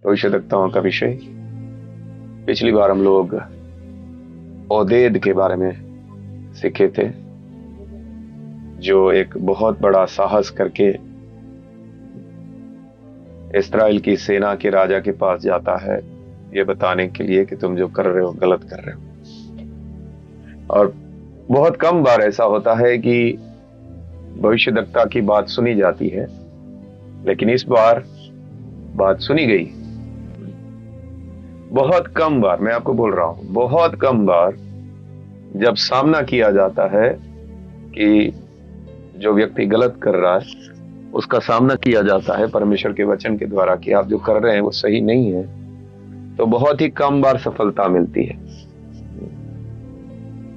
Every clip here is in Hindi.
भविष्यद्वक्ताओं का विषय। पिछली बार हम लोग ओदेद के बारे में सीखे थे, जो एक बहुत बड़ा साहस करके इस्राएल की सेना के राजा के पास जाता है, ये बताने के लिए कि तुम जो कर रहे हो गलत कर रहे हो। और बहुत कम बार ऐसा होता है कि भविष्यद्वक्ता की बात सुनी जाती है, लेकिन इस बार बात सुनी गई। बहुत कम बार, मैं आपको बोल रहा हूं, बहुत कम बार जब सामना किया जाता है कि जो व्यक्ति गलत कर रहा है उसका सामना किया जाता है परमेश्वर के वचन के द्वारा कि आप जो कर रहे हैं वो सही नहीं है, तो बहुत ही कम बार सफलता मिलती है।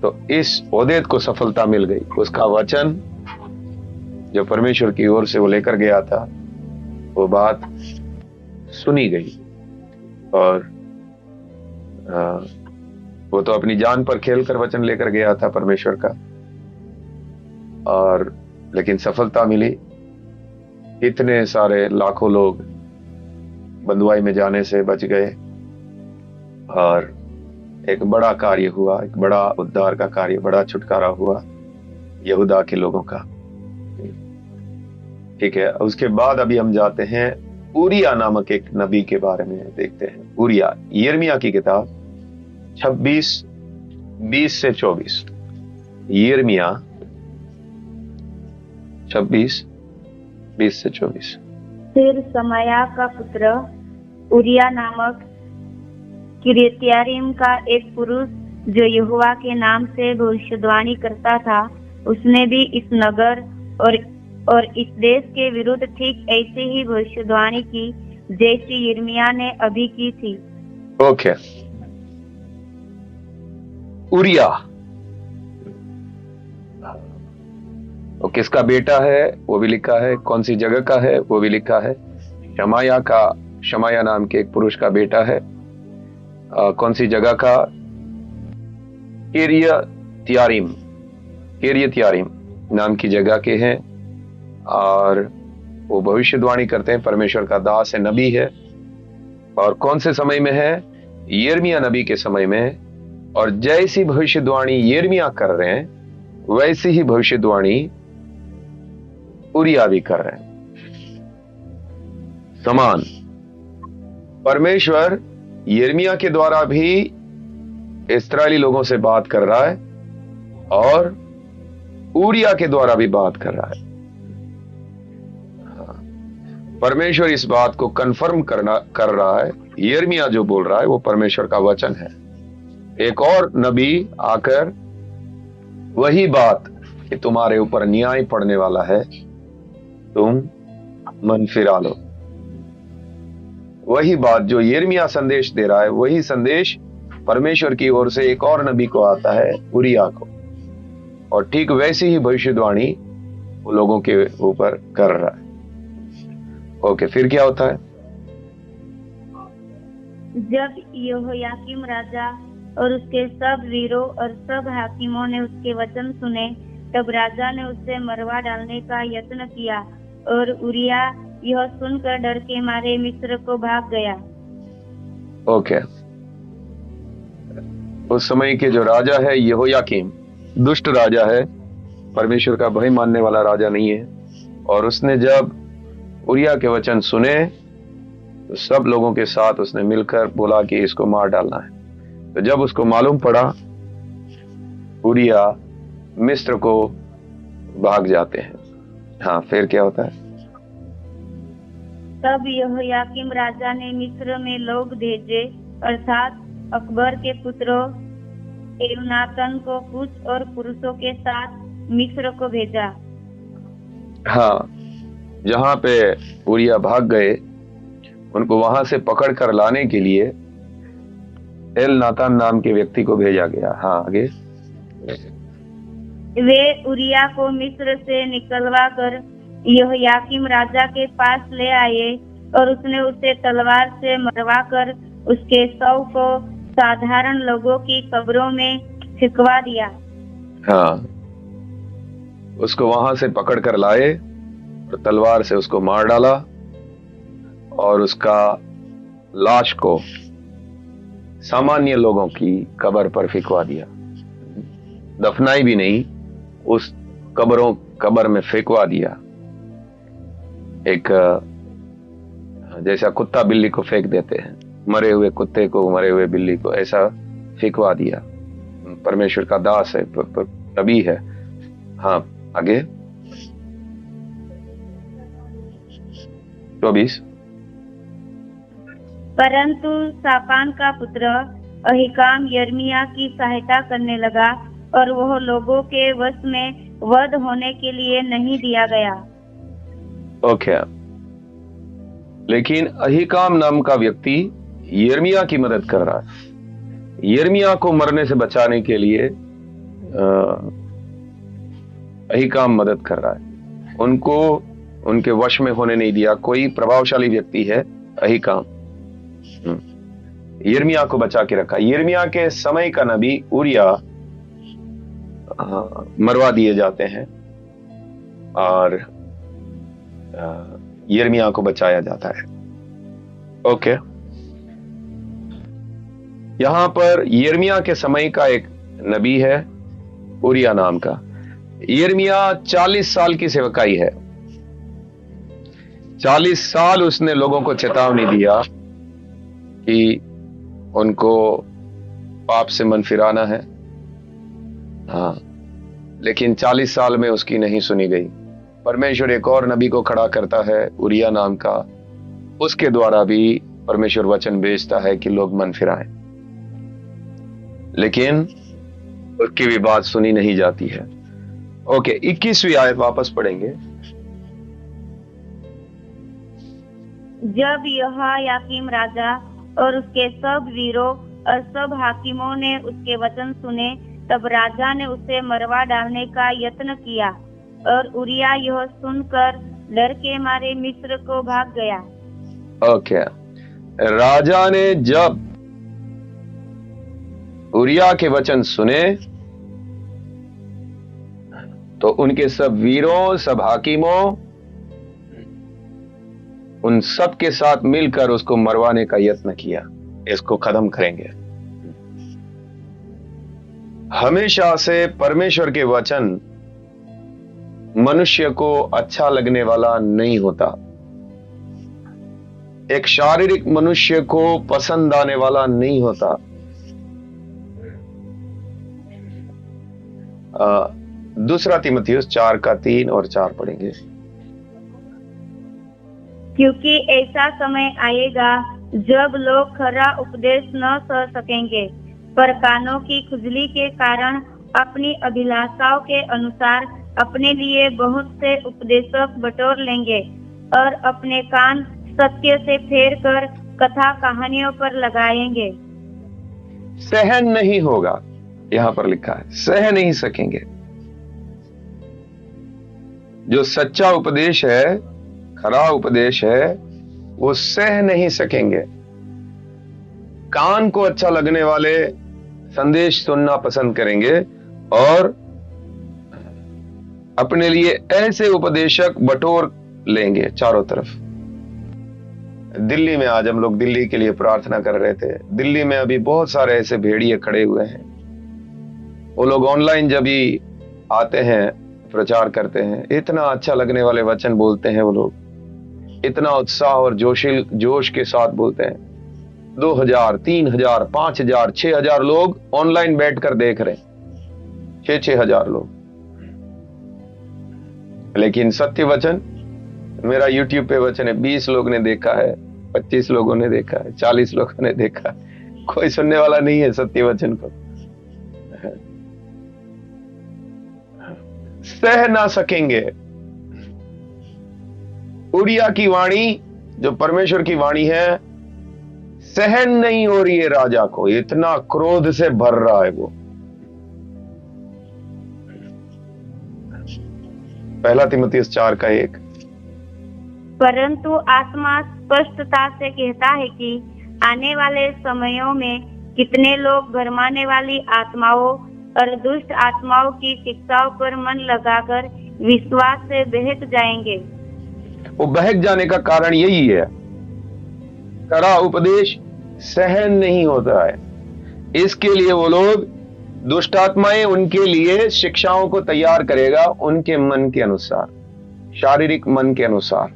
तो इस ओदेद को सफलता मिल गई। उसका वचन जो परमेश्वर की ओर से वो लेकर गया था, वो बात सुनी गई। और वो तो अपनी जान पर खेलकर वचन लेकर गया था परमेश्वर का, और लेकिन सफलता मिली। इतने सारे लाखों लोग बंधुआई में जाने से बच गए और एक बड़ा कार्य हुआ, एक बड़ा उद्धार का कार्य, बड़ा छुटकारा हुआ यहूदा के लोगों का। ठीक है, उसके बाद अभी हम जाते हैं ऊरिया नामक एक नबी के बारे में देखते हैं। ऊरिया, यिर्मयाह की किताब 26:20 से 24। यिर्मयाह 26:20 से 24। फिर समाया का पुत्र ऊरिया नामक किर्यत्यारीम का एक पुरुष जो यहोवा के नाम से भविष्यवाणी करता था, उसने भी इस नगर और इस देश के विरुद्ध ठीक ऐसे ही भविष्यवाणी की जैसी यिर्मयाह ने अभी की थी। ओके, ऊरिया वो किसका बेटा है वो भी लिखा है, कौन सी जगह का है वो भी लिखा है। शमाया नाम के एक पुरुष का बेटा है। कौन सी जगह का? किर्यत्यारीम नाम की जगह के हैं, और वो भविष्यवाणी करते हैं। परमेश्वर का दास है, नबी है। और कौन से समय में है? यिर्मयाह नबी के समय में। और जैसी भविष्यवाणी यिर्मयाह कर रहे हैं वैसी ही भविष्यवाणी ऊरिया भी कर रहे हैं, समान। परमेश्वर यिर्मयाह के द्वारा भी इस्राएली लोगों से बात कर रहा है और ऊरिया के द्वारा भी बात कर रहा है। परमेश्वर इस बात को कंफर्म कर रहा है। यिर्मयाह जो बोल रहा है वो परमेश्वर का वचन है। एक और नबी आकर वही बात कि तुम्हारे ऊपर न्याय पड़ने वाला है, तुम मन फिरा लो, वही बात जो यिर्मयाह संदेश दे रहा है, वही संदेश परमेश्वर की ओर से एक और नबी को आता है, ऊरिया को। और ठीक वैसी ही भविष्यवाणी वो लोगों के ऊपर कर रहा है। ओके, फिर क्या होता है? जब यहोयाकीम राजा और उसके सब वीरों और सब हाकिमों ने उसके वचन सुने, तब राजा ने उससे मरवा डालने का यत्न किया, और ऊरिया यह सुनकर डर के मारे मिस्र को भाग गया। ओके, उस समय के जो राजा है यहोयाकीम दुष्ट राजा है, परमेश्वर का भय मानने वाला राजा नहीं है। और उसने जब ऊरिया के वचन सुने तो सब लोगों के साथ उसने मिलकर बोला कि इसको मार डालना है। तो जब उसको मालूम पड़ा, ऊरिया मिस्र को भाग जाते हैं। हाँ, फिर क्या होता है? तब यहोयाकीम राजा ने मिस्र में लोग भेजे, अर्थात अकबर के पुत्रों एलनातन को कुछ और पुरुषों के साथ मिस्र को भेजा। हाँ, जहां पे ऊरिया भाग गए उनको वहां से पकड़ कर लाने के लिए एलनातान नाम के व्यक्ति को भेजा गया। हाँ, आगे। वे ऊरिया को मिस्र से निकलवा कर यहोयाकीम राजा के पास ले आए, और उसने उसे तलवार से मरवा कर उसके शव को साधारण लोगों की कब्रों में फिकवा दिया। हाँ, उसको वहां से पकड़ कर लाए और तलवार से उसको मार डाला, और उसका लाश को सामान्य लोगों की कब्र पर फेंकवा दिया, दफनाई भी नहीं, उस कब्र में फेंकवा दिया। एक जैसा कुत्ता बिल्ली को फेंक देते हैं, मरे हुए कुत्ते को, मरे हुए बिल्ली को, ऐसा फेंकवा दिया। परमेश्वर का दास है, नबी है। हाँ, आगे 24। परंतु सापान का पुत्र अहिकाम यर्मिया की सहायता करने लगा और वह लोगों के वश में वध होने के लिए नहीं दिया गया। ओके, लेकिन अहिकाम नाम का व्यक्ति यिर्मयाह की मदद कर रहा है। यिर्मयाह को मरने से बचाने के लिए अहिकाम मदद कर रहा है, उनको उनके वश में होने नहीं दिया। कोई प्रभावशाली व्यक्ति है अहिकाम, यिर्मयाह को बचा के रखा। यिर्मयाह के समय का नबी उरिया मरवा दिए जाते हैं और यिर्मयाह को बचाया जाता है। ओके, यहां पर यिर्मयाह के समय का एक नबी है उरिया नाम का। यिर्मयाह 40 साल की सेवकाई है। 40 साल उसने लोगों को चेतावनी दिया कि उनको पाप से मन फिराना है। हाँ, लेकिन 40 साल में उसकी नहीं सुनी गई। परमेश्वर एक और नबी को खड़ा करता है उरिया नाम का, उसके द्वारा भी परमेश्वर वचन भेजता है कि लोग मन फिराएं, लेकिन उसकी भी बात सुनी नहीं जाती है। ओके, 21वीं आयत वापस पढ़ेंगे। जब यहोयाकीम राजा और उसके सब वीरों और सब हाकिमों ने उसके वचन सुने, तब राजा ने उसे मरवा डालने का यत्न किया और उरिया यह सुनकर डर के मारे मिस्र को भाग गया। ओके, राजा ने जब उरिया के वचन सुने तो उनके सब वीरों, सब हाकिमों, उन सब के साथ मिलकर उसको मरवाने का यत्न किया, इसको खत्म करेंगे। हमेशा से परमेश्वर के वचन मनुष्य को अच्छा लगने वाला नहीं होता, एक शारीरिक मनुष्य को पसंद आने वाला नहीं होता। दूसरा तीमुथियुस 4 का 3 और 4 पढ़ेंगे। क्योंकि ऐसा समय आएगा जब लोग खरा उपदेश न सह सकेंगे, पर कानों की खुजली के कारण अपनी अभिलाषाओं के अनुसार अपने लिए बहुत से उपदेशक बटोर लेंगे और अपने कान सत्य से फेर कर कथा कहानियों पर लगाएंगे। सहन नहीं होगा, यहां पर लिखा है, सह नहीं सकेंगे। जो सच्चा उपदेश है, खरा उपदेश है, वो सह नहीं सकेंगे। कान को अच्छा लगने वाले संदेश सुनना पसंद करेंगे और अपने लिए ऐसे उपदेशक बटोर लेंगे चारों तरफ। दिल्ली में आज हम लोग दिल्ली के लिए प्रार्थना कर रहे थे। दिल्ली में अभी बहुत सारे ऐसे भेड़िए खड़े हुए हैं। वो लोग ऑनलाइन जब भी आते हैं, प्रचार करते हैं, इतना अच्छा लगने वाले वचन बोलते हैं। वो लोग इतना उत्साह और जोश के साथ बोलते हैं। 2000, 3000, 5000, 6000 लोग ऑनलाइन बैठकर देख रहे हैं, 6-6 हजार लोग। लेकिन सत्य वचन, मेरा YouTube पे वचन है, 20 लोग ने देखा है, 25 लोगों ने देखा है, 40 लोगों ने देखा है, कोई सुनने वाला नहीं है सत्य वचन को। सह ना सकेंगे। उरिया की वाणी, जो परमेश्वर की वाणी है, सहन नहीं हो रही है राजा को, इतना क्रोध से भर रहा है वो। पहला तीमुथियुस 4 का 1। परंतु आत्मा स्पष्टता से कहता है कि आने वाले समयों में कितने लोग भरमाने वाली आत्माओं और दुष्ट आत्माओं की शिक्षाओं पर मन लगाकर विश्वास से बहक जाएंगे। वो बहक जाने का कारण यही है कड़ा उपदेश सहन नहीं होता है। इसके लिए वो लोग, दुष्ट आत्माएं उनके लिए शिक्षाओं को तैयार करेगा, उनके मन के अनुसार, शारीरिक मन के अनुसार।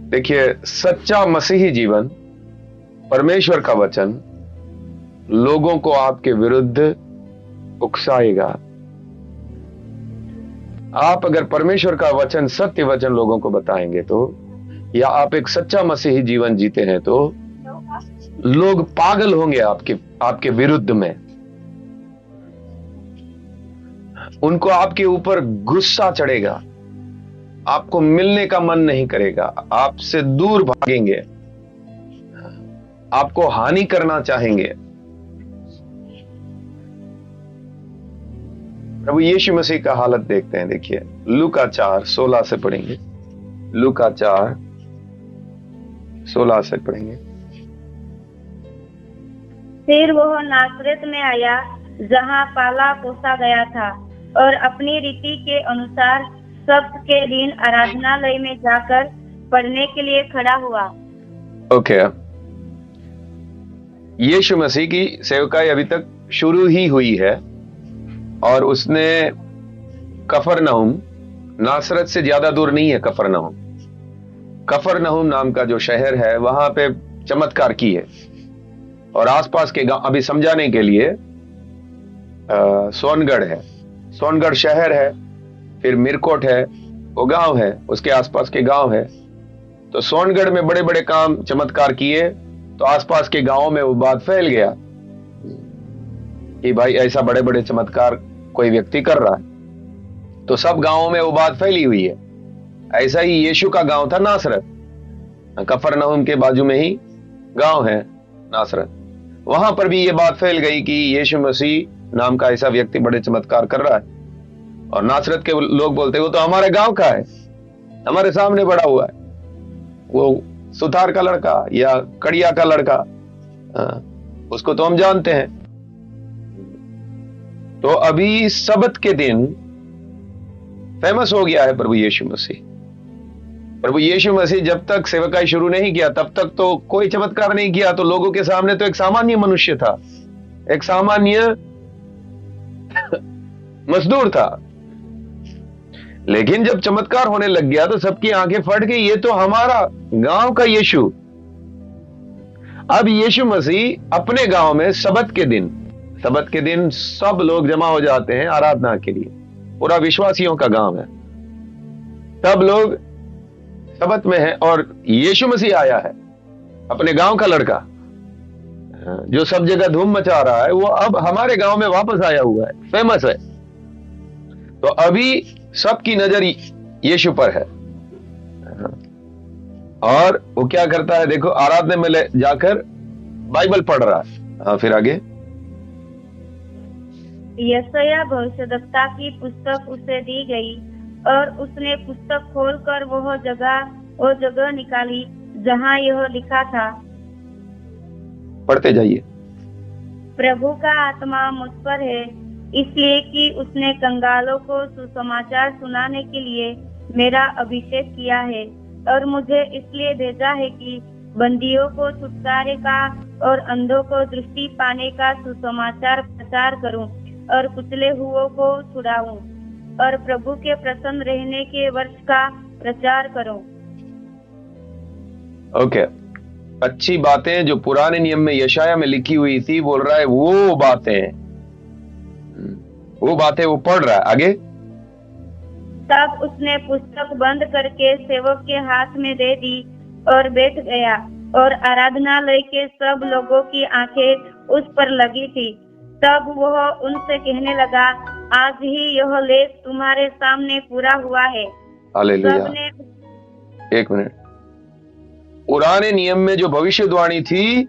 देखिए, सच्चा मसीही जीवन, परमेश्वर का वचन लोगों को आपके विरुद्ध उकसाएगा। आप अगर परमेश्वर का वचन, सत्य वचन लोगों को बताएंगे तो, या आप एक सच्चा मसीही जीवन जीते हैं तो लोग पागल होंगे आपके विरुद्ध में। उनको आपके ऊपर गुस्सा चढ़ेगा, आपको मिलने का मन नहीं करेगा, आपसे दूर भागेंगे, आपको हानि करना चाहेंगे। प्रभु यीशु मसीह का हालत देखते हैं। देखिए, लूका 4:16 से पढ़ेंगे। लूका 4:16 से पढ़ेंगे। फिर वह नासरत में आया जहाँ पाला पोसा गया था, और अपनी रीति के अनुसार सब्त के दिन आराधनालय में जाकर पढ़ने के लिए खड़ा हुआ। ओके, यीशु मसीह की सेवकाई अभी तक शुरू ही हुई है, और उसने कफरनहूम, नासरत से ज्यादा दूर नहीं है कफरनहूम, कफरनहूम नाम का जो शहर है वहां पे चमत्कार की है। और आसपास के गांव, अभी समझाने के लिए, सोनगढ़ है, सोनगढ़ शहर है, फिर मिरकोट है, वो गांव है, उसके आसपास के गांव है। तो सोनगढ़ में बड़े बड़े काम चमत्कार किए, तो आसपास के गांवों में वो बात फैल गया कि भाई ऐसा बड़े बड़े चमत्कार कोई व्यक्ति कर रहा है। तो सब गांवों में वो बात फैली हुई है। ऐसा ही यीशु का गांव था नासरत, कफरनहूम के बाजू में ही गांव है नासरत। वहां पर भी ये बात फैल गई कि यीशु मसीह नाम का ऐसा व्यक्ति बड़े चमत्कार कर रहा है। और नासरत के लोग बोलते, वो तो हमारे गांव का है, हमारे सामने बड़ा हुआ है, वो सुथार का लड़का या कड़िया का लड़का, उसको तो हम जानते हैं। तो अभी सबत के दिन फेमस हो गया है प्रभु यीशु मसीह। प्रभु यीशु मसीह जब तक सेवकाई शुरू नहीं किया तब तक तो कोई चमत्कार नहीं किया, तो लोगों के सामने तो एक सामान्य मनुष्य था, एक सामान्य मजदूर था। लेकिन जब चमत्कार होने लग गया तो सबकी आंखें फट गई, ये तो हमारा गांव का यीशु। अब यीशु मसीह अपने गांव में सबत के दिन सब लोग जमा हो जाते हैं आराधना के लिए, पूरा विश्वासियों का गांव है, सब लोग सबत में है। और यीशु मसीह आया है, अपने गांव का लड़का जो सब जगह धूम मचा रहा है, वो अब हमारे गांव में वापस आया हुआ है, फेमस है। तो अभी सबकी नजर यीशु पर है। और वो क्या करता है, देखो, आराधना में जाकर बाइबल पढ़ रहा है। हाँ, फिर आगे। यशायाह भविष्यद्वक्ता की पुस्तक उसे दी गई, और उसने पुस्तक खोलकर वो जगह निकाली जहाँ यह लिखा था। पढ़ते जाइए। प्रभु का आत्मा मुझ पर है, इसलिए कि उसने कंगालों को सुसमाचार सुनाने के लिए मेरा अभिषेक किया है, और मुझे इसलिए भेजा है कि बंदियों को छुटकारे का और अंधों को दृष्टि पाने का सुसमाचार प्रचार करूं, और कुचले हुओं को छुड़ाऊं, और प्रभु के प्रसन्न रहने के वर्ष का प्रचार करूं। ओके, अच्छी बातें जो पुराने नियम में यशाया में लिखी हुई थी, बोल रहा है वो बातें वो पढ़ रहा है। आगे। तब उसने पुस्तक बंद करके सेवक के हाथ में दे दी और बैठ गया, और आराधनालय के सब लोगों की आंखें उस पर लगी थी। तब वह उनसे कहने लगा, आज ही यह लेख तुम्हारे सामने पूरा हुआ है। हालेलुया। एक मिनट, पुराने नियम में जो भविष्यवाणी थी,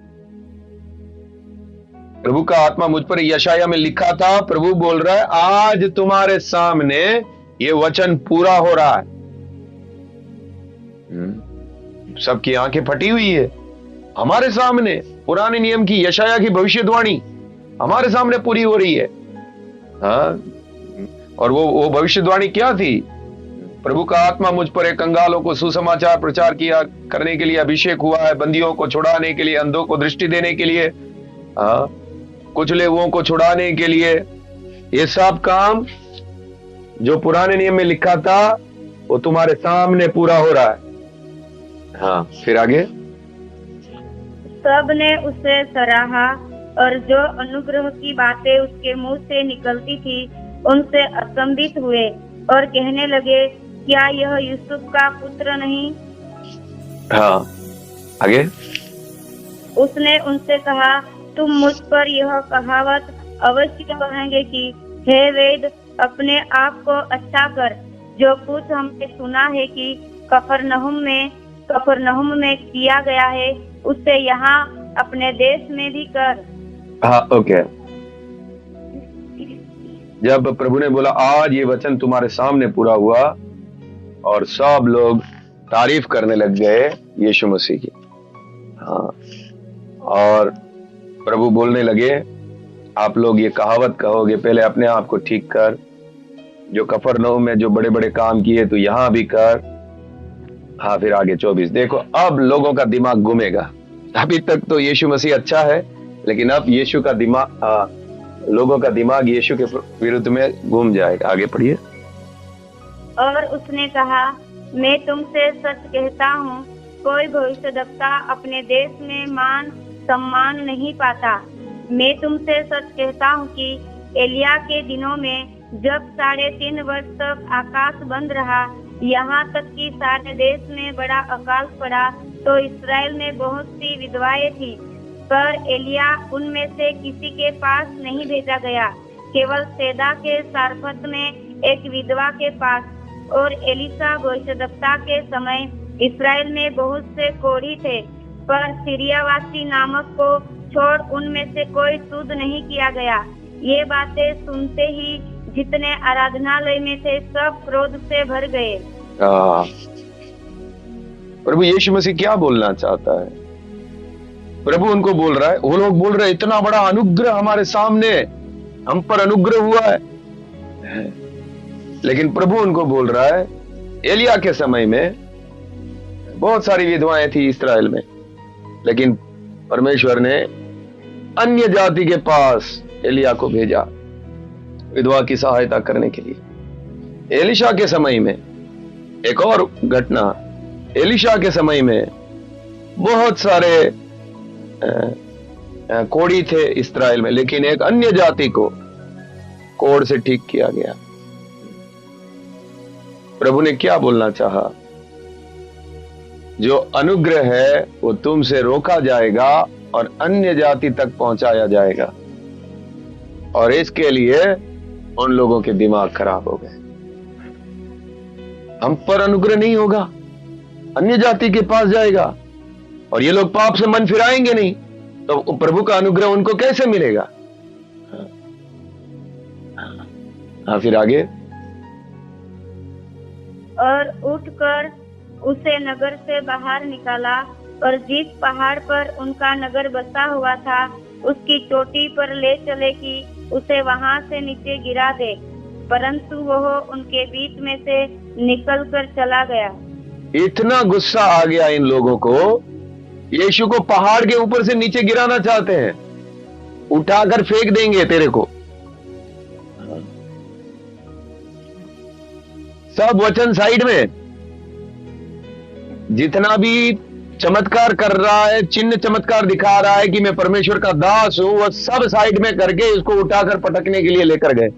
प्रभु का आत्मा मुझ पर, यशाया में लिखा था, प्रभु बोल रहा है आज तुम्हारे सामने ये वचन पूरा हो रहा है। सबकी आंखें फटी हुई है, हमारे सामने पुराने नियम की यशाया की भविष्यवाणी हमारे सामने पूरी हो रही है। हाँ, और वो भविष्यवाणी क्या थी? प्रभु का आत्मा मुझ पर है, कंगालों को सुसमाचार प्रचार किया करने के लिए अभिषेक हुआ है, बंदियों को छुड़ाने के लिए, अंधों को दृष्टि देने के लिए, कुचले हुओं को छुड़ाने के लिए। ये सब काम जो पुराने नियम में लिखा था वो तुम्हारे सामने पूरा हो रहा है। फिर आगे, सब ने उसे सराहा और जो अनुग्रह की बातें उसके मुंह से निकलती थी उनसे अचंभित हुए और कहने लगे, क्या यह यूसुफ का पुत्र नहीं? आगे, उसने उनसे कहा, तुम मुझ पर यह कहावत अवश्य कहेंगे कि हे वेद, अपने आप को अच्छा कर। जो कुछ हमने सुना है कि कफरनहुम में किया गया है, उससे यहाँ अपने देश में भी कर। ओके। जब प्रभु ने बोला आज ये वचन तुम्हारे सामने पूरा हुआ, और सब लोग तारीफ करने लग गए यीशु मसीह की। और प्रभु बोलने लगे, आप लोग ये कहावत कहोगे, पहले अपने आप को ठीक कर। जो कफरनहूम में जो बड़े बड़े काम किए तो यहां भी कर। फिर आगे 24 देखो, अब लोगों का दिमाग घूमेगा। अभी तक तो यीशु मसीह अच्छा है, लेकिन अब यीशु का दिमाग, लोगों का दिमाग यीशु के विरुद्ध में घूम जाएगा। आगे पढ़िए। और उसने कहा, मैं तुमसे सच कहता हूँ, कोई भविष्यद्वक्ता अपने देश में मान सम्मान नहीं पाता। मैं तुमसे सच कहता हूँ कि एलिया के दिनों में जब 3.5 वर्ष तक आकाश बंद रहा, यहाँ तक कि सारे देश में बड़ा अकाल पड़ा, तो इस्राएल में बहुत सी विधवाएं थी, पर एलिया उनमें से किसी के पास नहीं भेजा गया, केवल सैदा के सारफत में एक विधवा के पास। और एलीशा भविष्यद्वक्ता के समय इस्राएल में बहुत से कोढ़ी थे, पर सीरियावासी नामक को छोड़ उनमें से कोई शुद्ध नहीं किया गया। ये बातें सुनते ही जितने आराधनालय में थे सब क्रोध से भर गए। प्रभु यीशु मसीह क्या बोलना चाहता है? प्रभु उनको बोल रहा है, वो लोग बोल रहे हैं इतना बड़ा अनुग्रह हमारे सामने, हम पर अनुग्रह हुआ है, लेकिन प्रभु उनको बोल रहा है, एलिया के समय में बहुत सारी विधवाएं थी इस्राएल में, लेकिन परमेश्वर ने अन्य जाति के पास एलिया को भेजा विधवा की सहायता करने के लिए। एलीशा के समय में एक और घटना, एलीशा के समय में बहुत सारे कोढ़ी थे इस्राएल में, लेकिन एक अन्य जाति को कोढ़ से ठीक किया गया। प्रभु ने क्या बोलना चाहा? जो अनुग्रह है वो तुमसे रोका जाएगा और अन्य जाति तक पहुंचाया जाएगा, और इसके लिए उन लोगों के दिमाग खराब हो गए। हम पर अनुग्रह नहीं होगा, अन्य जाति के पास जाएगा, और ये लोग पाप से मन फिराएंगे नहीं, तो प्रभु का अनुग्रह उनको कैसे मिलेगा? फिर आगे, और उठकर उसे नगर से बाहर निकाला, और जिस पहाड़ पर उनका नगर बसा हुआ था उसकी चोटी पर ले चले कि उसे वहां से नीचे गिरा दे, परंतु वह उनके बीच में से निकल कर चला गया। इतना गुस्सा आ गया इन लोगों को, यीशु को पहाड़ के ऊपर से नीचे गिराना चाहते हैं, उठाकर फेंक देंगे तेरे को। सब वचन साइड में, जितना भी चमत्कार कर रहा है, चिन्ह चमत्कार दिखा रहा है कि मैं परमेश्वर का दास हूं, वह सब साइड में करके इसको उठाकर पटकने के लिए लेकर गए।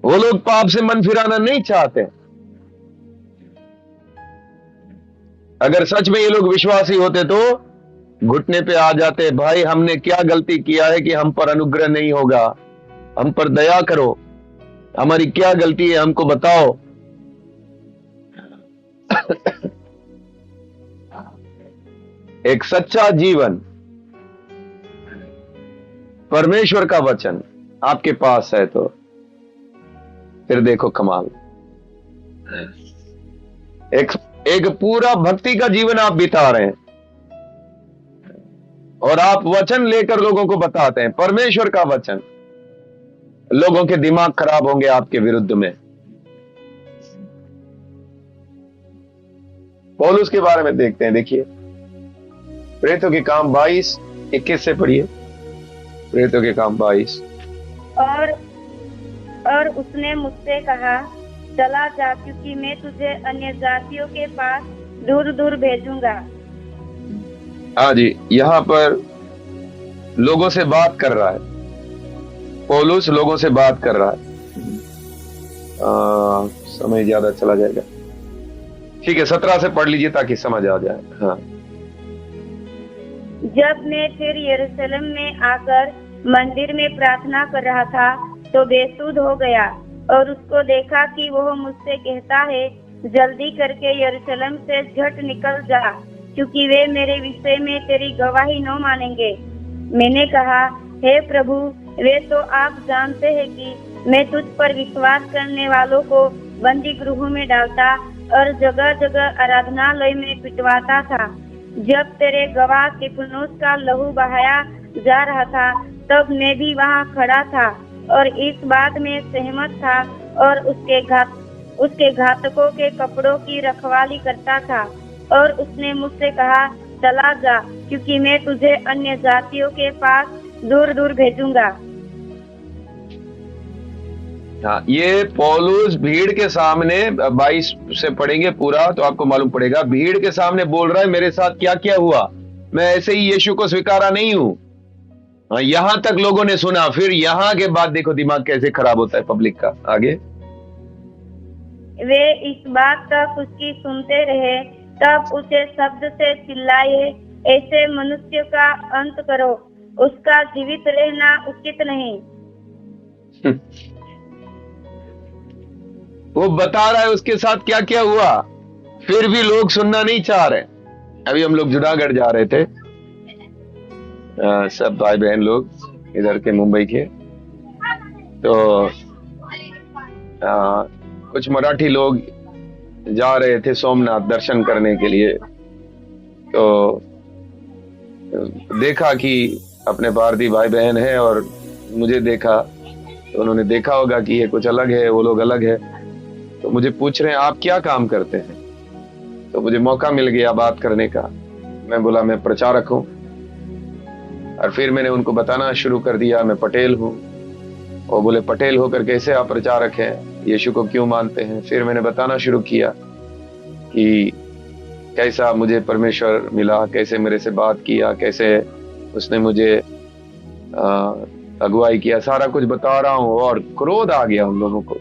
वो लोग पाप से मन फिराना नहीं चाहते। अगर सच में ये लोग विश्वासी होते तो घुटने पे आ जाते, भाई हमने क्या गलती किया है कि हम पर अनुग्रह नहीं होगा, हम पर दया करो, हमारी क्या गलती है हमको बताओ। एक सच्चा जीवन, परमेश्वर का वचन आपके पास है तो फिर देखो कमाल। एक पूरा भक्ति का जीवन आप बिता रहे हैं और आप वचन लेकर लोगों को बताते हैं, परमेश्वर का वचन। लोगों के दिमाग खराब होंगे आपके विरुद्ध में। पौलुस के बारे में देखते हैं, देखिए प्रेरितों के काम 22:21 से पढ़िए। प्रेरितों के काम 22। और उसने मुझसे कहा, चला जा, क्योंकि मैं तुझे अन्य जातियों के पास दूर दूर भेजूंगा। हाँ जी, यहाँ पर लोगों से बात कर रहा है, पौलुस लोगों से बात कर रहा है। समय ज्यादा चला जाएगा, ठीक है 17 से पढ़ लीजिए ताकि समझ आ जाए। हाँ। जब मैं फिर यरूशलेम में आकर मंदिर में प्रार्थना कर रहा था तो बेसुध हो गया और उसको देखा कि वह मुझसे कहता है, जल्दी करके यरूशलेम से झट निकल जा, क्योंकि वे मेरे विषय में तेरी गवाही न मानेंगे। मैंने कहा, हे प्रभु, वे तो आप जानते हैं कि मैं तुझ पर विश्वास करने वालों को बंदी गृहों में डालता और जगह जगह आराधनालय में पिटवाता था। जब तेरे गवाह स्तिफनुस का लहू बहाया जा रहा था तब मैं भी वहाँ खड़ा था और इस बात में सहमत था और उसके घातकों के कपड़ों की रखवाली करता था। और उसने मुझसे कहा, चला जा, क्योंकि मैं तुझे अन्य जातियों के पास दूर दूर भेजूंगा। हाँ, ये पौलुस भीड़ के सामने 22 से पढ़ेंगे पूरा तो आपको मालूम पड़ेगा। भीड़ के सामने बोल रहा है, मेरे साथ क्या क्या हुआ, मैं ऐसे ही यीशु को स्वीकारा नहीं हूं। हाँ, यहां तक लोगों ने सुना। फिर यहां के बाद देखो दिमाग कैसे खराब होता है पब्लिक का। आगे, वे इस बात तक उसकी सुनते रहे, तब उसे शब्द से चिल्लाए, ऐसे मनुष्य का अंत करो, उसका जीवित रहना उचित नहीं। वो बता रहा है उसके साथ क्या क्या हुआ, फिर भी लोग सुनना नहीं चाह रहे। अभी हम लोग जूनागढ़ जा रहे थे, सब भाई बहन लोग इधर के मुंबई के, तो कुछ मराठी लोग जा रहे थे सोमनाथ दर्शन करने के लिए। तो देखा कि अपने भारतीय भाई बहन है और मुझे देखा, तो उन्होंने देखा होगा कि ये कुछ अलग है, वो लोग अलग है। तो मुझे पूछ रहे हैं, आप क्या काम करते हैं? तो मुझे मौका मिल गया बात करने का। मैं बोला, मैं प्रचारक हूं। और फिर मैंने उनको बताना शुरू कर दिया, मैं पटेल हूं। वो बोले, पटेल होकर कैसे आप प्रचारक हैं, यीशु को क्यों मानते हैं? फिर मैंने बताना शुरू किया कि कैसा मुझे परमेश्वर मिला, कैसे मेरे से बात किया, कैसे उसने मुझे अगुवाई किया, सारा कुछ बता रहा हूं। और क्रोध आ गया उन लोगों को।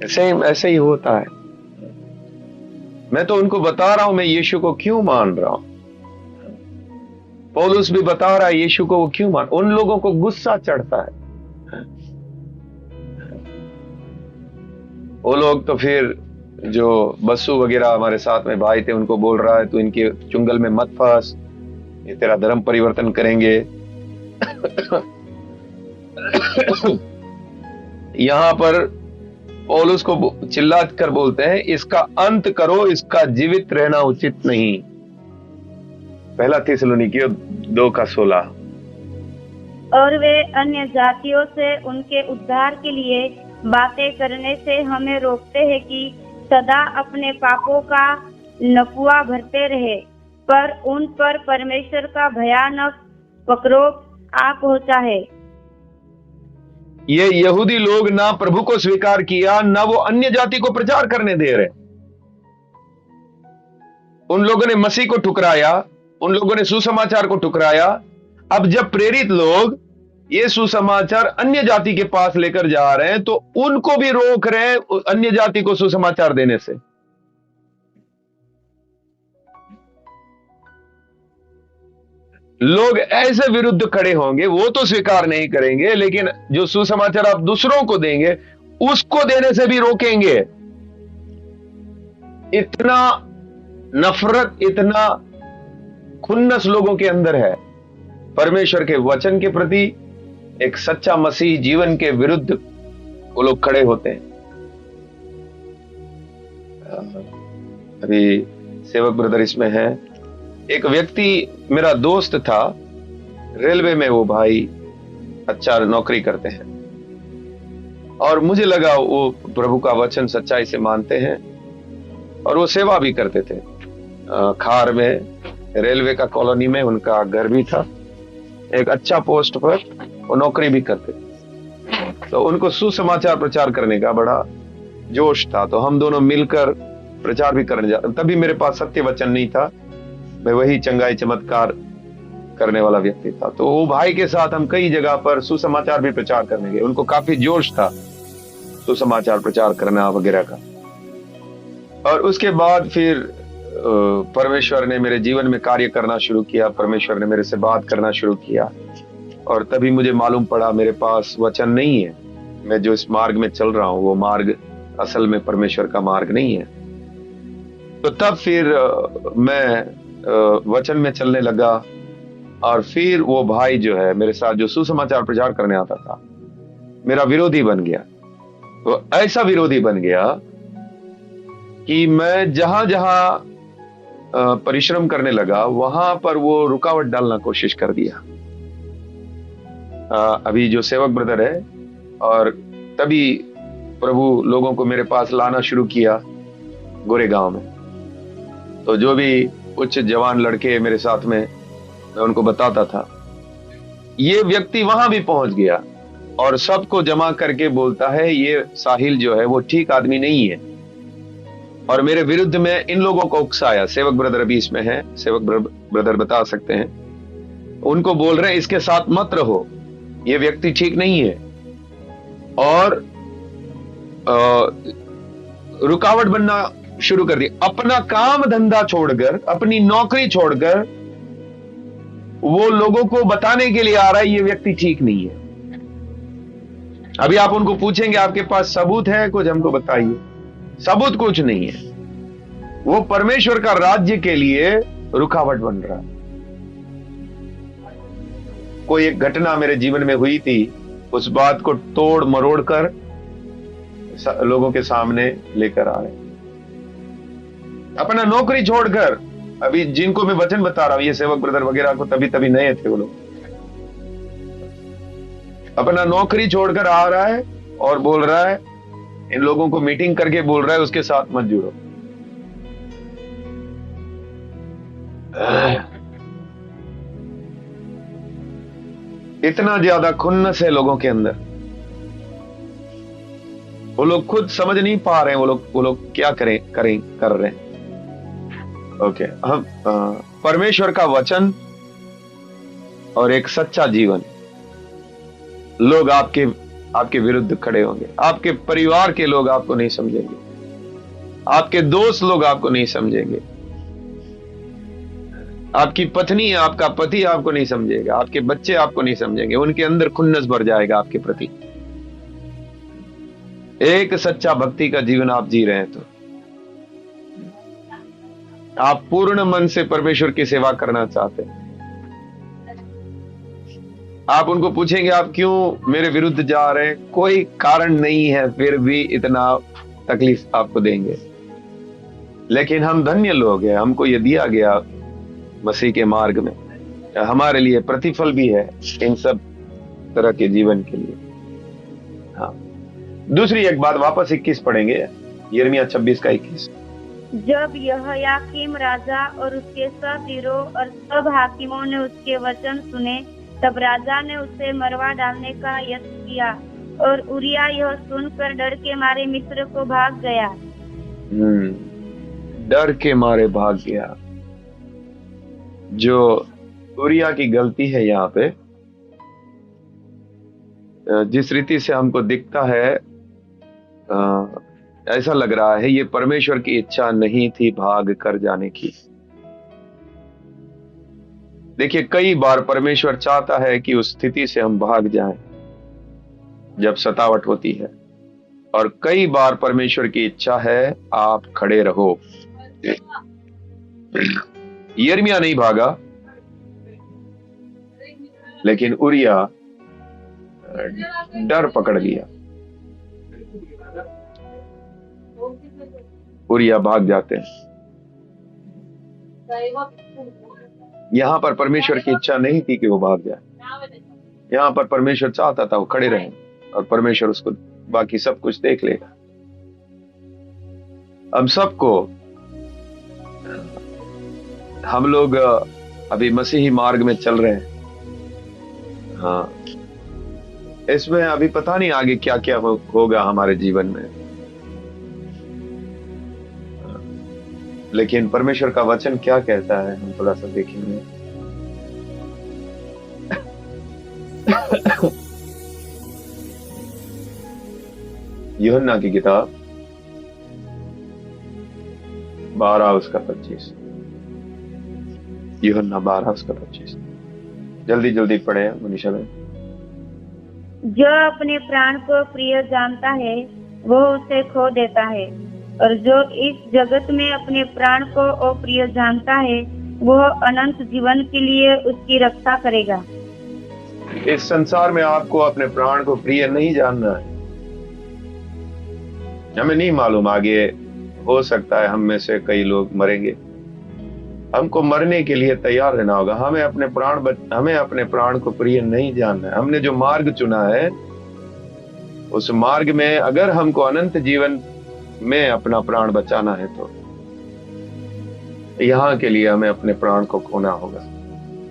ऐसे ही होता है। मैं तो उनको बता रहा हूं मैं यीशु को क्यों मान रहा हूं। पौलुस भी बता रहा है यीशु को वो क्यों मान। उन लोगों को गुस्सा चढ़ता है। वो लोग तो फिर जो बसु वगैरह हमारे साथ में भाई थे उनको बोल रहा है, तू इनके चुंगल में मत फंस, ये तेरा धर्म परिवर्तन करेंगे। यहां पर पौलुस को चिल्ला कर बोलते हैं, इसका अंत करो, इसका जीवित रहना उचित नहीं। पहला थिस्सलुनीकियों 2:16। और वे अन्य जातियों से उनके उद्धार के लिए बातें करने से हमें रोकते हैं कि सदा अपने पापों का नकुआ भरते रहे, पर उन पर परमेश्वर का भयानक उपद्रव आ पहुंचा है। ये यहूदी लोग ना प्रभु को स्वीकार किया, ना वो अन्य जाति को प्रचार करने दे रहे। उन लोगों ने मसीह को ठुकराया, उन लोगों ने सुसमाचार को ठुकराया। अब जब प्रेरित लोग ये सुसमाचार अन्य जाति के पास लेकर जा रहे हैं तो उनको भी रोक रहे हैं अन्य जाति को सुसमाचार देने से। लोग ऐसे विरुद्ध खड़े होंगे, वो तो स्वीकार नहीं करेंगे, लेकिन जो सुसमाचार आप दूसरों को देंगे उसको देने से भी रोकेंगे। इतना नफरत, इतना खुन्नस लोगों के अंदर है परमेश्वर के वचन के प्रति। एक सच्चा मसीह जीवन के विरुद्ध वो लोग खड़े होते हैं। अभी सेवक ब्रदर इसमें है। एक व्यक्ति मेरा दोस्त था रेलवे में, वो भाई अच्छा नौकरी करते हैं। और मुझे लगा वो प्रभु का वचन सच्चाई से मानते हैं और वो सेवा भी करते थे। खार में रेलवे का कॉलोनी में उनका घर भी था, एक अच्छा पोस्ट पर वो नौकरी भी करते थे। तो उनको सुसमाचार प्रचार करने का बड़ा जोश था, तो हम दोनों मिलकर प्रचार भी करने जाते। तभी मेरे पास सत्य वचन नहीं था, मैं वही चंगाई चमत्कार करने वाला व्यक्ति था। तो वो भाई के साथ हम कई जगह पर सुसमाचार भी प्रचार करने गए। उनको काफी जोश था सुसमाचार प्रचार करना वगैरह का। और उसके बाद फिर परमेश्वर ने मेरे जीवन में कार्य करना शुरू किया, परमेश्वर ने मेरे से बात करना शुरू किया। और तभी मुझे मालूम पड़ा मेरे पास वचन नहीं है, मैं जो इस मार्ग में चल रहा हूं वो मार्ग असल में परमेश्वर का मार्ग नहीं है। तो तब फिर मैं वचन में चलने लगा। और फिर वो भाई जो है मेरे साथ जो सुसमाचार प्रचार करने आता था, मेरा विरोधी बन गया। तो ऐसा विरोधी बन गया कि मैं जहां जहां परिश्रम करने लगा वहां पर वो रुकावट डालना कोशिश कर दिया। अभी जो सेवक ब्रदर है, और तभी प्रभु लोगों को मेरे पास लाना शुरू किया गोरेगांव में। तो जो भी उच्च जवान लड़के मेरे साथ में, मैं उनको बताता था। ये व्यक्ति वहां भी पहुंच गया और सबको जमा करके बोलता है ये साहिल जो है वो ठीक आदमी नहीं है। और मेरे विरुद्ध में इन लोगों को उकसाया। सेवक ब्रदर अभी इसमें है, सेवक ब्रदर बता सकते हैं। उनको बोल रहे हैं इसके साथ मत रहो, ये व्यक्ति ठीक नहीं है। और रुकावट बनना शुरू कर दी। अपना काम धंधा छोड़कर, अपनी नौकरी छोड़कर वो लोगों को बताने के लिए आ रहा है ये व्यक्ति ठीक नहीं है। अभी आप उनको पूछेंगे आपके पास सबूत है कुछ, हमको बताइए। सबूत कुछ नहीं है। वो परमेश्वर का राज्य के लिए रुकावट बन रहा है। कोई एक घटना मेरे जीवन में हुई थी, उस बात को तोड़ मरोड़ कर लोगों के सामने लेकर आ रहे। अपना नौकरी छोड़कर, अभी जिनको मैं वचन बता रहा हूं, ये सेवक ब्रदर वगैरह को तभी नए थे वो लोग, अपना नौकरी छोड़कर आ रहा है और बोल रहा है, इन लोगों को मीटिंग करके बोल रहा है उसके साथ मत जुड़ो। इतना ज्यादा खुन्नस है लोगों के अंदर, वो लोग खुद समझ नहीं पा रहे हैं वो लोग क्या कर रहे हैं। ओके, हम परमेश्वर का वचन और एक सच्चा जीवन, लोग आपके विरुद्ध खड़े होंगे। आपके परिवार के लोग आपको नहीं समझेंगे, आपके दोस्त लोग आपको नहीं समझेंगे, आपकी पत्नी, आपका पति आपको नहीं समझेगा, आपके बच्चे आपको नहीं समझेंगे। उनके अंदर खुन्नस भर जाएगा आपके प्रति। एक सच्चा भक्ति का जीवन आप जी रहे हैं तो आप पूर्ण मन से परमेश्वर की सेवा करना चाहते हैं। आप उनको पूछेंगे आप क्यों मेरे विरुद्ध जा रहे हैं, कोई कारण नहीं है, फिर भी इतना तकलीफ आपको देंगे। लेकिन हम धन्य लोग हैं, हमको ये दिया गया मसीह के मार्ग में, हमारे लिए प्रतिफल भी है इन सब तरह के जीवन के लिए। हाँ, दूसरी एक बात, वापस 21 पढ़ेंगे, यिर्मयाह 26 का 21। जब यहोयाकीम राजा और उसके सब वीरों और सब हाकिमों ने उसके वचन सुने, तब राजा ने उसे मरवा डालने का यत्न किया। और उरिया यह सुनकर डर के मारे मिस्र को भाग गया। डर के मारे भाग गया। जो उरिया की गलती है यहाँ पे, जिस रीति से हमको दिखता है, ऐसा लग रहा है ये परमेश्वर की इच्छा नहीं थी भाग कर जाने की। देखिए, कई बार परमेश्वर चाहता है कि उस स्थिति से हम भाग जाएं जब सतावट होती है, और कई बार परमेश्वर की इच्छा है आप खड़े रहो। यिर्मयाह नहीं भागा, लेकिन उरिया डर पकड़ लिया, उरिया भाग जाते हैं। यहां पर परमेश्वर की इच्छा नहीं थी कि वो भाग जाए। यहाँ पर परमेश्वर चाहता था वो खड़े रहे, और परमेश्वर उसको बाकी सब कुछ देख लेगा। हम सबको, हम लोग अभी मसीही मार्ग में चल रहे हैं। हाँ, इसमें अभी पता नहीं आगे क्या क्या होगा हमारे जीवन में, लेकिन परमेश्वर का वचन क्या कहता है हम थोड़ा सा देखेंगे। यूहन्ना की किताब 12:25। यूहन्ना 12:25। जल्दी जल्दी पढ़े मनीषा में। जो अपने प्राण को प्रिय जानता है वो उसे खो देता है, और जो इस जगत में अपने प्राण को अप्रिय जानता है वह अनंत जीवन के लिए उसकी रक्षा करेगा। इस संसार में आपको अपने प्राण को प्रिय नहीं जानना है। हमें नहीं मालूम, आगे हो सकता है हम में से कई लोग मरेंगे। हमको मरने के लिए तैयार रहना होगा। हमें अपने प्राण को प्रिय नहीं जानना है। हमने जो मार्ग चुना है उस मार्ग में अगर हमको अनंत जीवन में अपना प्राण बचाना है तो यहाँ के लिए हमें अपने प्राण को खोना होगा।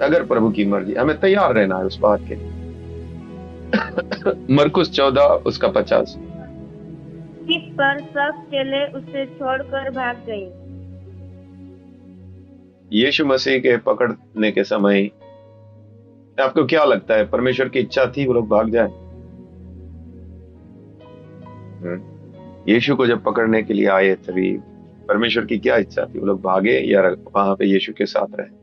अगर प्रभु की मर्जी, हमें तैयार रहना है उस बात के लिए। मरकुस 14:50। इस पर सब चेले उसे छोड़कर भाग गए। यीशु मसीह के पकड़ने के समय आपको क्या लगता है, परमेश्वर की इच्छा थी वो लोग भाग जाए? यीशु को जब पकड़ने के लिए आए तभी परमेश्वर की क्या इच्छा थी, वो लोग भागे या वहां पे यीशु के साथ रहे?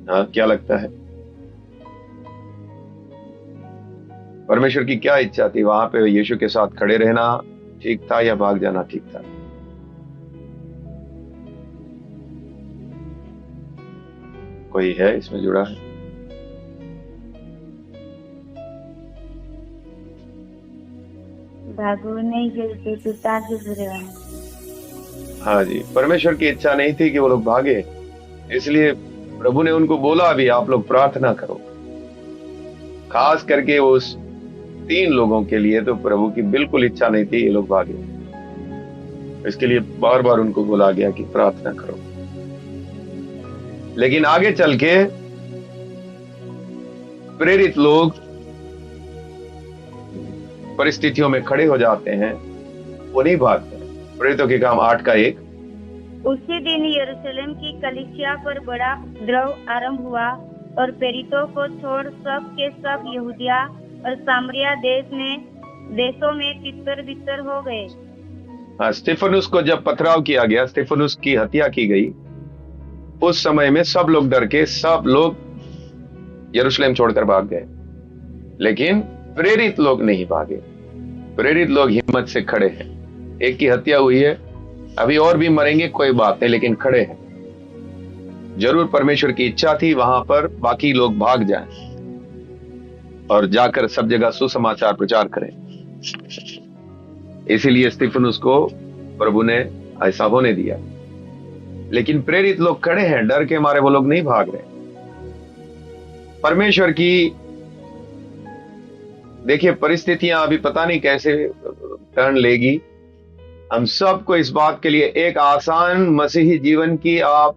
हाँ, क्या लगता है परमेश्वर की क्या इच्छा थी? वहां पे यीशु के साथ खड़े रहना ठीक था या भाग जाना ठीक था? कोई है इसमें जुड़ा है? भागो नहीं जलते पिता के बुरे। हाँ जी, परमेश्वर की इच्छा नहीं थी कि वो लोग भागे, इसलिए प्रभु ने उनको बोला भी आप लोग प्रार्थना करो। खास करके उस 3 लोगों के लिए तो प्रभु की बिल्कुल इच्छा नहीं थी ये लोग भागे, इसके लिए बार बार उनको बोला गया कि प्रार्थना करो। लेकिन आगे चल के प्रेरित लोग परिस्थितियों में खड़े हो जाते हैं, वो नहीं भागते। प्रेरितों के काम 8:1। उसी दिन यरूशलेम की कलीसिया पर बड़ा उपद्रव आरंभ हुआ, और प्रेरितों को छोड़ सब के सब यहूदिया और सामरिया देशों में तितर बितर हो गए। हाँ, स्टेफनुस को जब पथराव किया गया, स्टेफनुस की हत्या की गई, उस समय में सब लोग डर के सब लोग यरूशलेम छोड़कर भाग गए, लेकिन प्रेरित लोग नहीं भागे। प्रेरित लोग हिम्मत से खड़े हैं। एक की हत्या हुई है, अभी और भी मरेंगे, कोई बात नहीं, लेकिन खड़े हैं। जरूर परमेश्वर की इच्छा थी वहां पर बाकी लोग भाग जाएं और जाकर सब जगह सुसमाचार प्रचार करें, इसीलिए स्टीफनुस को प्रभु ने ऐसा होने दिया। लेकिन प्रेरित लोग खड़े हैं, डर के मारे वो लोग नहीं भाग रहे। परमेश्वर की देखिए परिस्थितियां अभी पता नहीं कैसे टर्न लेगी। हम सबको इस बात के लिए एक आसान मसीही जीवन की आप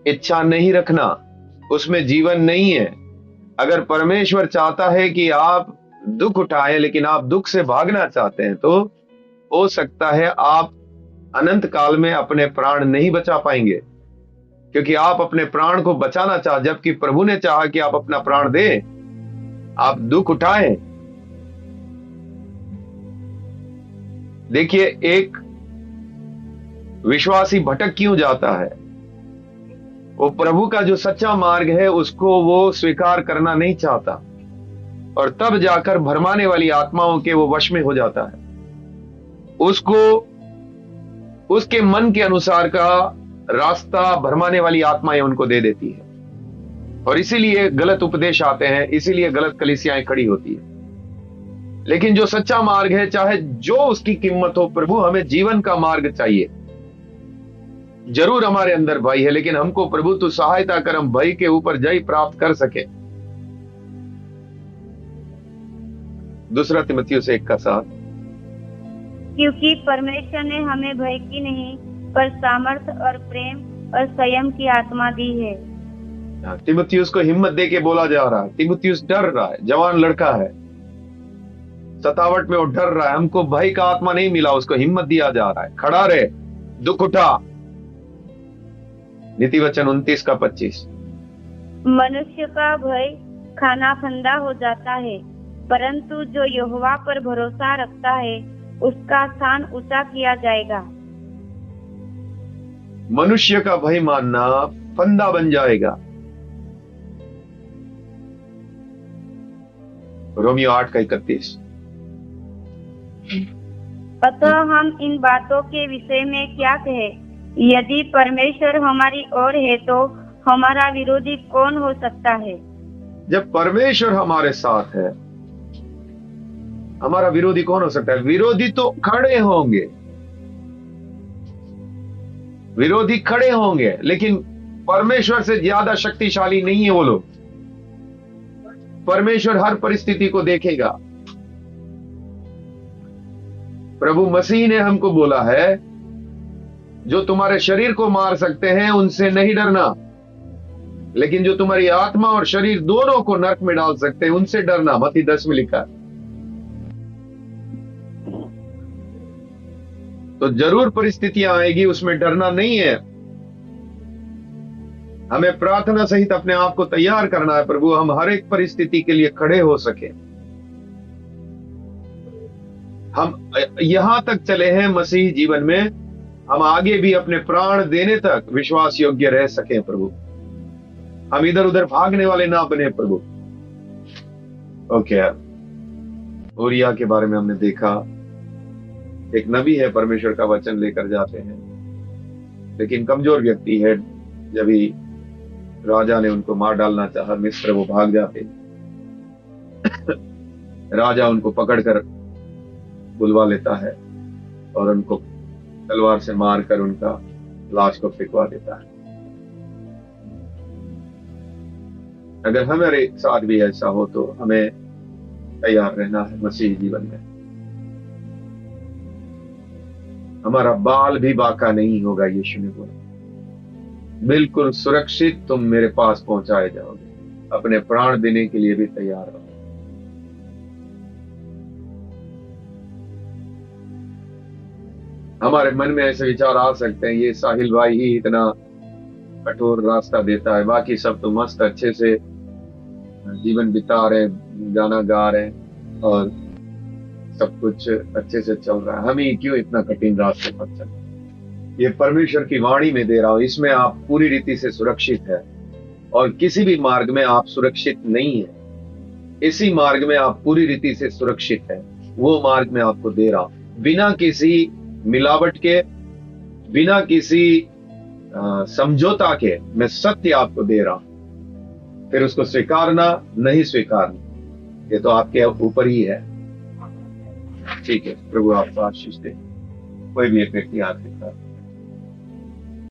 इच्छा नहीं रखना, उसमें जीवन नहीं है। अगर परमेश्वर चाहता है कि आप दुख उठाएं, लेकिन आप दुख से भागना चाहते हैं, तो हो सकता है आप अनंत काल में अपने प्राण नहीं बचा पाएंगे, क्योंकि आप अपने प्राण को बचाना चाह, जबकि प्रभु ने चाहा कि आप अपना प्राण दें, आप दुख उठाएं। देखिए, एक विश्वासी भटक क्यों जाता है? वो प्रभु का जो सच्चा मार्ग है उसको वो स्वीकार करना नहीं चाहता, और तब जाकर भरमाने वाली आत्माओं के वो वश में हो जाता है। उसको उसके मन के अनुसार का रास्ता भरमाने वाली आत्माएं उनको दे देती है, और इसीलिए गलत उपदेश आते हैं, इसीलिए गलत कलीसियाएं खड़ी होती है। लेकिन जो सच्चा मार्ग है, चाहे जो उसकी कीमत हो, प्रभु हमें जीवन का मार्ग चाहिए, जरूर हमारे अंदर भय है, लेकिन हमको प्रभु तू सहायता कर, हम भय के ऊपर जय प्राप्त कर सके। दूसरा तिमुथियुस 1:7, क्योंकि परमेश्वर ने हमें भय की नहीं पर सामर्थ और प्रेम और संयम की आत्मा दी है। तिमुथियुस को हिम्मत दे के बोला जा रहा है। तिमुथियुस डर रहा है, जवान लड़का है, सतावट में वो डर रहा है। हमको भय का आत्मा नहीं मिला, उसको हिम्मत दिया जा रहा है। खड़ा रहे, दुख उठा। नीति वचन 29:25, मनुष्य का भय खाना फंदा हो जाता है, परंतु जो यहोवा पर भरोसा रखता है उसका स्थान ऊंचा किया जाएगा। मनुष्य का भय मानना फंदा बन जाएगा। रोमियो 8:31, अतः हम इन बातों के विषय में क्या कहें? यदि परमेश्वर हमारी ओर है तो हमारा विरोधी कौन हो सकता है? जब परमेश्वर हमारे साथ है, हमारा विरोधी कौन हो सकता है? विरोधी तो खड़े होंगे, विरोधी खड़े होंगे, लेकिन परमेश्वर से ज्यादा शक्तिशाली नहीं है वो लोग। परमेश्वर हर परिस्थिति को देखेगा। प्रभु मसीह ने हमको बोला है, जो तुम्हारे शरीर को मार सकते हैं उनसे नहीं डरना, लेकिन जो तुम्हारी आत्मा और शरीर दोनों को नरक में डाल सकते हैं उनसे डरना। मत्ती 10 में लिखा है। तो जरूर परिस्थितियां आएगी, उसमें डरना नहीं है। हमें प्रार्थना सहित अपने आप को तैयार करना है, प्रभु हम हर एक परिस्थिति के लिए खड़े हो सके। हम यहां तक चले हैं मसीह जीवन में, हम आगे भी अपने प्राण देने तक विश्वास योग्य रह सकें प्रभु। हम इधर उधर भागने वाले ना बने प्रभु। ओके, उरिया के बारे में हमने देखा, एक नबी है, परमेश्वर का वचन लेकर जाते हैं, लेकिन कमजोर व्यक्ति है। जब ही राजा ने उनको मार डालना चाहा मिस्र, वो भाग जाते। राजा उनको पकड़कर बुलवा लेता है और उनको तलवार से मारकर उनका लाश को फेंकवा देता है। अगर हमारे साथ भी ऐसा हो तो हमें तैयार रहना है मसीह जीवन में। हमारा बाल भी बाका नहीं होगा, यीशु ने बोला। बिल्कुल सुरक्षित तुम मेरे पास पहुंचाए जाओगे। अपने प्राण देने के लिए भी तैयार रहो। हमारे मन में ऐसे विचार आ सकते हैं, ये साहिल भाई ही इतना कठोर रास्ता देता है, बाकी सब तो मस्त अच्छे से जीवन बिता रहे, गाना गा रहे और सब कुछ अच्छे से चल रहा है। हम ही क्यों इतना कठिन रास्ते पर चल? ये परमेश्वर की वाणी में दे रहा हूं, इसमें आप पूरी रीति से सुरक्षित है और किसी भी मार्ग में आप सुरक्षित नहीं है। इसी मार्ग में आप पूरी रीति से सुरक्षित है। वो मार्ग में आपको दे रहा हूं, बिना किसी मिलावट के, बिना किसी समझौता के मैं सत्य आपको दे रहा हूं। फिर उसको स्वीकारना नहीं स्वीकारना, ये तो आपके ऊपर ही है। ठीक है, प्रभु आपको आशीष दे। कोई भी एक व्यक्ति हाथ दिखा।